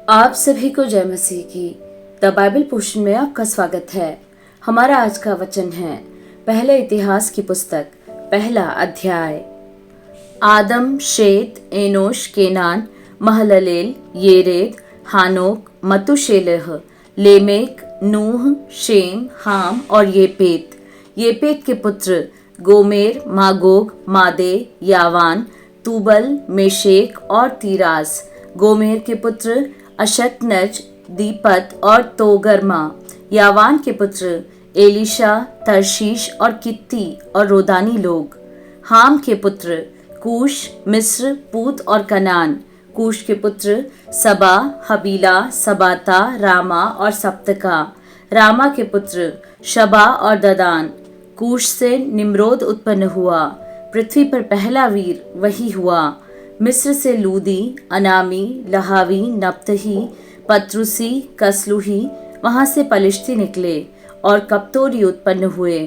आप सभी को जय मसीह की द बाइबल पोर्शन में आपका स्वागत है। हमारा आज का वचन है पहले इतिहास की पुस्तक पहला अध्याय। आदम, शेत, एनोश, केनान, महललेल, येरेद, हानोक, मतुशेलह, लेमेक, नूह, शेम, हाम और येपेत। येपेत के पुत्र गोमेर, मागोग, मादे, यावान, तूबल, मेशेक और तीरास। गोमेर के पुत्र अशकनज, दीपत और तोगरमा। यावान के पुत्र एलिशा, तर्शीश और कित्ती और रोदानी लोग। हाम के पुत्र कूश, मिस्र, पूत और कनान। कूश के पुत्र सबा, हबीला, सबाता, रामा और सप्तका। रामा के पुत्र शबा और ददान। कूश से निम्रोद उत्पन्न हुआ। पृथ्वी पर पहला वीर वही हुआ। मिस्र से लूदी, अनामी, लहावी, नप्तही, पत्रुसी, कसलुही, वहां से पलिश्ती निकले और कप्तोरी उत्पन्न हुए।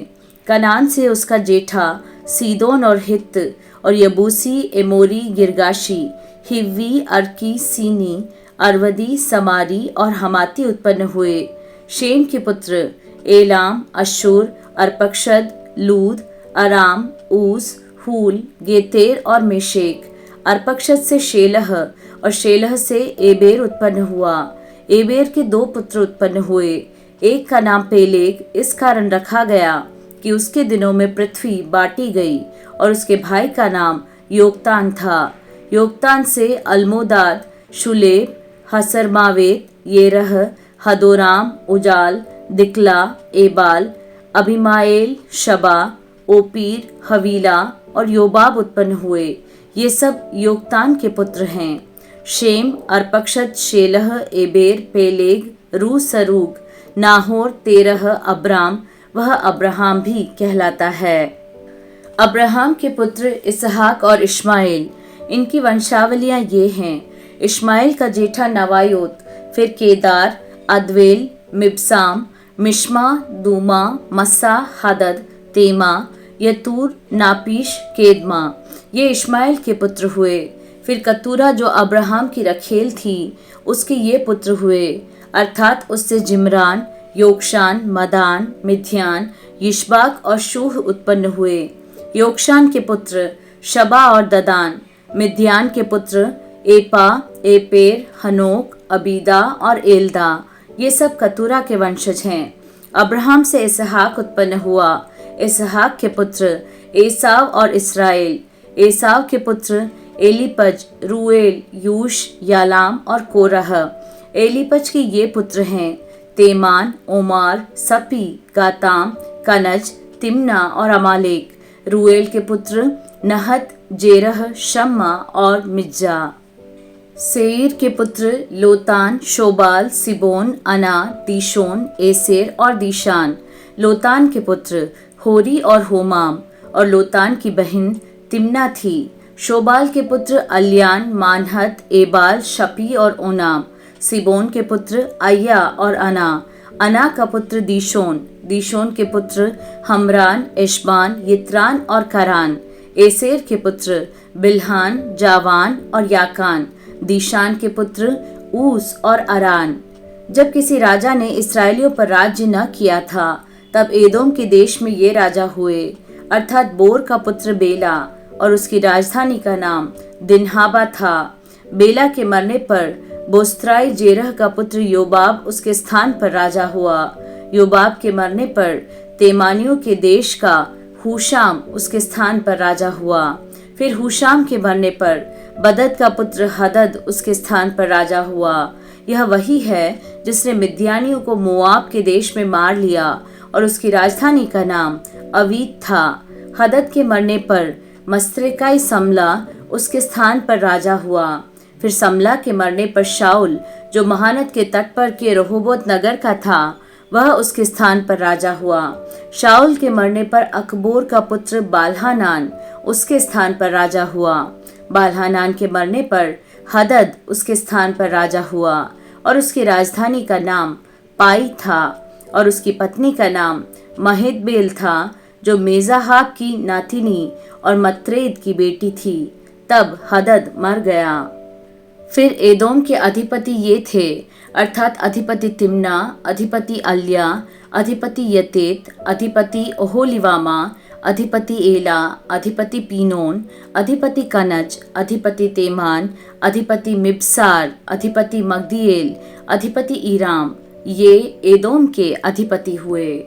कनान से उसका जेठा सीदोन और हित्त और यबूसी, एमोरी, गिरगाशी, हिव्वी, अर्की, सीनी, अरवदी, समारी और हमाती उत्पन्न हुए। शेम के पुत्र एलाम, अशूर, अर्पक्षद, लूद, अराम, ऊस, हूल, गेतेर और मेशेक। अर्पक्षद से शेलह और शेलह से एबेर उत्पन्न हुआ। एबेर के दो पुत्र उत्पन्न हुए। एक का नाम पेलेग इस कारण रखा गया कि उसके दिनों में पृथ्वी बांटी गई, और उसके भाई का नाम योक्तान था। योक्तान से अल्मोदाद, शुलेब, हसरमावेत, येरह, हदोराम, उजाल, दिकला, एबाल, अभिमाएल, शबा, ओपीर, हवीला और योबाब उत्पन्न हुए। ये सब योक्तान के पुत्र हैं। Shem, Arphaxad, Shelah, Eber, Peleg, Reu, Serug, Nahor, Terah, Abram, वह अब्राहम भी कहलाता है। अब्राहम के पुत्र इसहाक और इश्माएल। इनकी वंशावलियां ये हैं। इश्माएल का जेठा नवायोत, फिर केदार, अदवेल, मिबसाम, मिश्मा, दूमा, मस्सा, हदद, तेमा, यतूर, नापीश, केदमा। ये इश्माएल के पुत्र हुए। फिर कतूरा जो अब्राहम की रखेल थी, उसके ये पुत्र हुए, अर्थात उससे जिमरान, योक्षान, मदान, मिध्यान, यिशबाक और शूह उत्पन्न हुए। योक्षान के पुत्र शबा और ददान। मिध्यान के पुत्र एपा, एपेर, हनोक, अबीदा और एल्दा। ये सब कतूरा के वंशज हैं। अब्राहम से इसहाक उत्पन्न हुआ। इसहाक के पुत्र एसाव और इसराइल। एसाव के पुत्र एलीपज, रूएल, यूश, यालाम और कोरह। एलीपज के ये पुत्र हैं तेमान, ओमार, सपी, गाताम, कनज, तिम्ना और अमालेक। रूएल के पुत्र नहत, जेरह, शम्मा और मिज्जा। सेईर के पुत्र लोतान, शोबाल, सिबोन, अना, दीशोन, एसेर और दीशान। लोतान के पुत्र होरी और होमाम, और लोतान की बहन तिम्ना थी। शोबाल के पुत्र अल्यान, मानहत, एबाल, शपी और ओनाम। सिबोन के पुत्र अय्या और अना। अना का पुत्र दीशोन। दीशोन के पुत्र हमरान, एशबान, यित्रान और करान। एसेर के पुत्र बिल्हान, जावान और याकान। दीशान के पुत्र ऊस और अरान। जब किसी राजा ने इसराइलियों पर राज्य न किया था, तब एदोम के देश में ये राजा हुए, अर्थात बोर का पुत्र बेला, और उसकी राजधानी का नाम दिन्हाबा था। बेला के मरने पर बोस्त्राई जेरह का पुत्र योबाब उसके स्थान पर राजा हुआ। योबाब के मरने पर तेमानियों के देश का हुशाम उसके स्थान पर राजा हुआ। फिर हुशाम के मरने पर बदद का पुत्र हदद उसके स्थान पर राजा हुआ। यह वही है जिसने मिद्यानियों को मोआब के देश में मार लिया, और उसकी राजधानी का नाम अवीत था। हदद के मरने पर मस्त्रेकाई समला उसके स्थान पर राजा हुआ। फिर समला के मरने पर शाउल, जो महानद के तट पर के रहोबोत नगर का था, वह उसके स्थान पर राजा हुआ। शाउल के मरने पर अकबोर का पुत्र बाल्हानान उसके स्थान पर राजा हुआ। बाल्हानान के मरने पर हदद उसके स्थान पर राजा हुआ, और उसकी राजधानी का नाम पाई था, और उसकी पत्नी का नाम महिदबेल था, जो मेजाहाब की नातिनी और मत्रेद की बेटी थी। तब हदद मर गया। फिर एदोम के अधिपति ये थे, अर्थात अधिपति तिम्ना, अधिपति अल्या, अधिपति यतेत, अधिपति ओहोलिवामा, अधिपति एला, अधिपति पीनोन, अधिपति कनज, अधिपति तेमान, अधिपति मिबसार, अधिपति मग्दीएल, अधिपति ईराम। ये एदोम के अधिपति हुए।